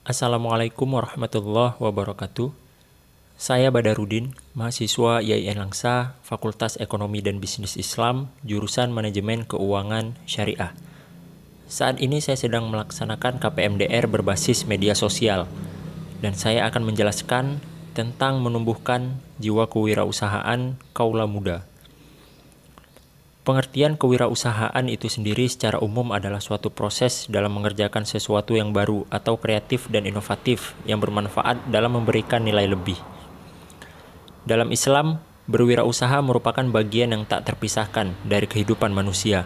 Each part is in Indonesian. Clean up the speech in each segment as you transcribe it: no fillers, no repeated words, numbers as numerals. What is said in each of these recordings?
Assalamualaikum warahmatullahi wabarakatuh. Saya Badarudin, mahasiswa IAIN Langsa, Fakultas Ekonomi dan Bisnis Islam, jurusan Manajemen Keuangan Syariah. Saat ini saya sedang melaksanakan KPMDR berbasis media sosial, dan saya akan menjelaskan tentang menumbuhkan jiwa kewirausahaan kaula muda. Pengertian kewirausahaan itu sendiri secara umum adalah suatu proses dalam mengerjakan sesuatu yang baru atau kreatif dan inovatif yang bermanfaat dalam memberikan nilai lebih. Dalam Islam, berwirausaha merupakan bagian yang tak terpisahkan dari kehidupan manusia,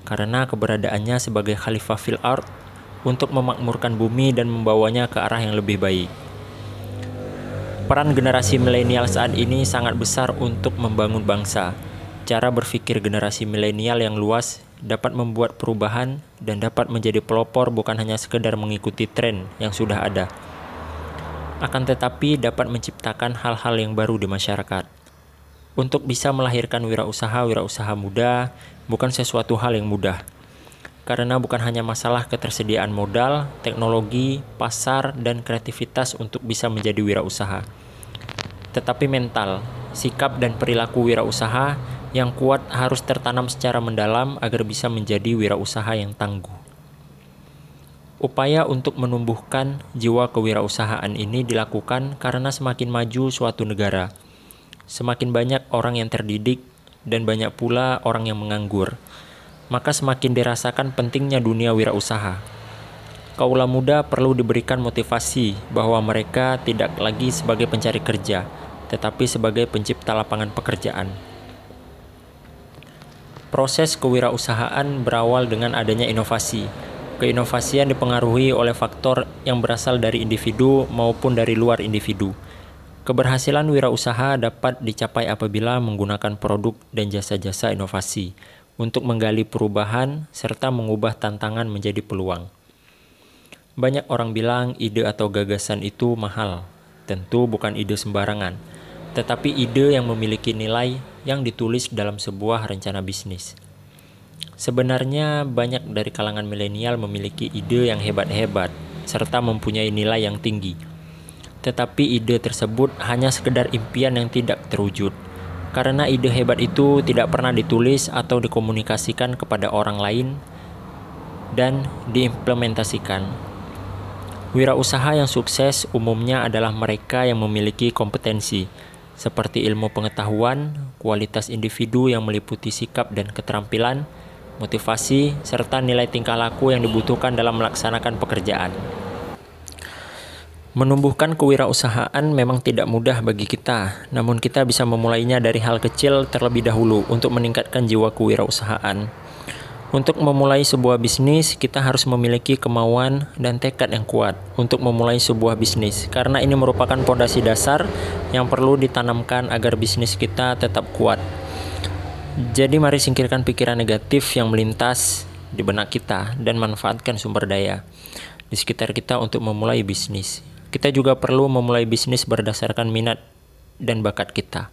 karena keberadaannya sebagai khalifah fil ard untuk memakmurkan bumi dan membawanya ke arah yang lebih baik. Peran generasi milenial saat ini sangat besar untuk membangun bangsa. Cara berpikir generasi milenial yang luas dapat membuat perubahan dan dapat menjadi pelopor bukan hanya sekedar mengikuti tren yang sudah ada. Akan tetapi dapat menciptakan hal-hal yang baru di masyarakat. Untuk bisa melahirkan wirausaha muda bukan sesuatu hal yang mudah. Karena bukan hanya masalah ketersediaan modal, teknologi, pasar, dan kreativitas untuk bisa menjadi wirausaha. Tetapi mental, sikap dan perilaku wirausaha yang kuat harus tertanam secara mendalam agar bisa menjadi wirausaha yang tangguh. Upaya untuk menumbuhkan jiwa kewirausahaan ini dilakukan karena semakin maju suatu negara, semakin banyak orang yang terdidik dan banyak pula orang yang menganggur, maka semakin dirasakan pentingnya dunia wirausaha. Kaula muda perlu diberikan motivasi bahwa mereka tidak lagi sebagai pencari kerja, tetapi sebagai pencipta lapangan pekerjaan. Proses kewirausahaan berawal dengan adanya inovasi. Keinovasian dipengaruhi oleh faktor yang berasal dari individu maupun dari luar individu. Keberhasilan wirausaha dapat dicapai apabila menggunakan produk dan jasa-jasa inovasi untuk menggali perubahan serta mengubah tantangan menjadi peluang. Banyak orang bilang ide atau gagasan itu mahal. Tentu bukan ide sembarangan, tetapi ide yang memiliki nilai yang ditulis dalam sebuah rencana bisnis. Sebenarnya banyak dari kalangan milenial memiliki ide yang hebat-hebat serta mempunyai nilai yang tinggi. Tetapi ide tersebut hanya sekedar impian yang tidak terwujud. Karena ide hebat itu tidak pernah ditulis atau dikomunikasikan kepada orang lain dan diimplementasikan. Wirausaha yang sukses umumnya adalah mereka yang memiliki kompetensi seperti ilmu pengetahuan, kualitas individu yang meliputi sikap dan keterampilan, motivasi, serta nilai tingkah laku yang dibutuhkan dalam melaksanakan pekerjaan. Menumbuhkan kewirausahaan memang tidak mudah bagi kita, namun kita bisa memulainya dari hal kecil terlebih dahulu untuk meningkatkan jiwa kewirausahaan. Untuk memulai sebuah bisnis, kita harus memiliki kemauan dan tekad yang kuat untuk memulai sebuah bisnis, karena ini merupakan fondasi dasar yang perlu ditanamkan agar bisnis kita tetap kuat. Jadi mari singkirkan pikiran negatif yang melintas di benak kita dan manfaatkan sumber daya di sekitar kita untuk memulai bisnis. Kita juga perlu memulai bisnis berdasarkan minat dan bakat kita.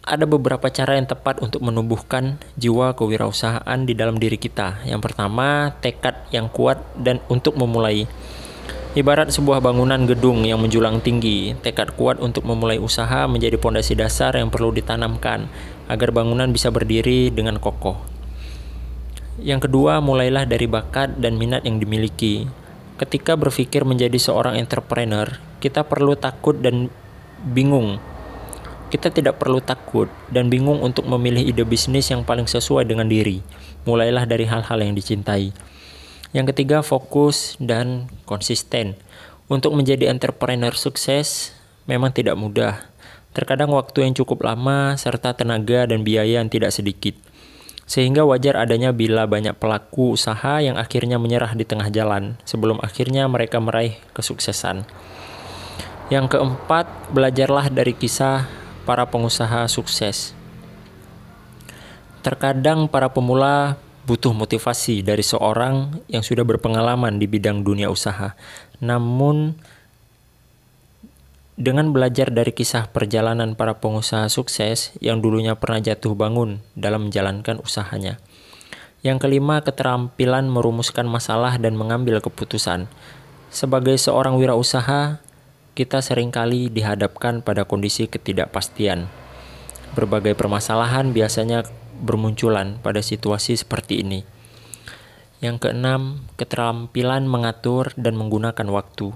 Ada beberapa cara yang tepat untuk menumbuhkan jiwa kewirausahaan di dalam diri kita. Yang pertama, tekad yang kuat dan untuk memulai. Ibarat sebuah bangunan gedung yang menjulang tinggi, tekad kuat untuk memulai usaha menjadi pondasi dasar yang perlu ditanamkan agar bangunan bisa berdiri dengan kokoh. Yang kedua, mulailah dari bakat dan minat yang dimiliki. Ketika berpikir menjadi seorang entrepreneur, kita perlu takut dan bingung. Kita tidak perlu takut dan bingung untuk memilih ide bisnis yang paling sesuai dengan diri. Mulailah dari hal-hal yang dicintai. Yang ketiga, fokus dan konsisten. Untuk menjadi entrepreneur sukses memang tidak mudah. Terkadang waktu yang cukup lama serta tenaga dan biaya yang tidak sedikit. Sehingga wajar adanya bila banyak pelaku usaha yang akhirnya menyerah di tengah jalan sebelum akhirnya mereka meraih kesuksesan. Yang keempat, belajarlah dari kisah para pengusaha sukses. Terkadang para pemula butuh motivasi dari seorang yang sudah berpengalaman di bidang dunia usaha. Namun, dengan belajar dari kisah perjalanan para pengusaha sukses yang dulunya pernah jatuh bangun dalam menjalankan usahanya. Yang kelima, keterampilan merumuskan masalah dan mengambil keputusan. Sebagai seorang wirausaha, kita seringkali dihadapkan pada kondisi ketidakpastian. Berbagai permasalahan biasanya bermunculan pada situasi seperti ini. Yang keenam, keterampilan mengatur dan menggunakan waktu.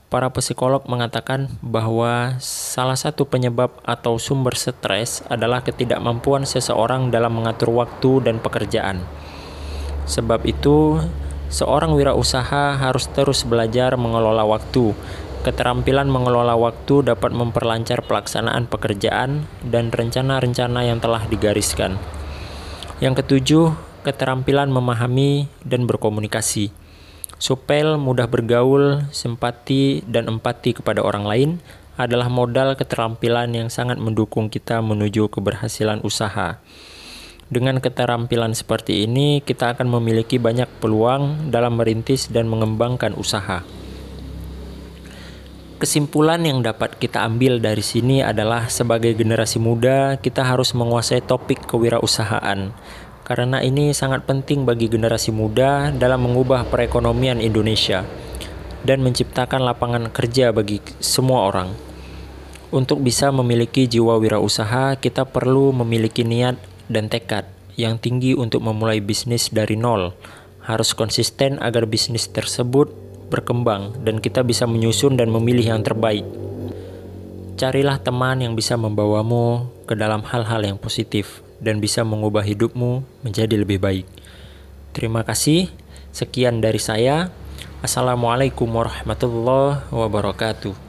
Para psikolog mengatakan bahwa salah satu penyebab atau sumber stres adalah ketidakmampuan seseorang dalam mengatur waktu dan pekerjaan. Sebab itu, seorang wirausaha harus terus belajar mengelola waktu. Keterampilan mengelola waktu dapat memperlancar pelaksanaan pekerjaan dan rencana-rencana yang telah digariskan. Yang ketujuh, keterampilan memahami dan berkomunikasi. Supel, mudah bergaul, simpati, dan empati kepada orang lain adalah modal keterampilan yang sangat mendukung kita menuju keberhasilan usaha. Dengan keterampilan seperti ini, kita akan memiliki banyak peluang dalam merintis dan mengembangkan usaha. Kesimpulan yang dapat kita ambil dari sini adalah sebagai generasi muda, kita harus menguasai topik kewirausahaan. Karena ini sangat penting bagi generasi muda dalam mengubah perekonomian Indonesia dan menciptakan lapangan kerja bagi semua orang. Untuk bisa memiliki jiwa wirausaha, kita perlu memiliki niat dan tekad yang tinggi untuk memulai bisnis dari nol. Harus konsisten agar bisnis tersebut berkembang dan kita bisa menyusun dan memilih yang terbaik. Carilah teman yang bisa membawamu ke dalam hal-hal yang positif dan bisa mengubah hidupmu menjadi lebih baik. Terima kasih. Sekian dari saya. Assalamualaikum warahmatullahi wabarakatuh.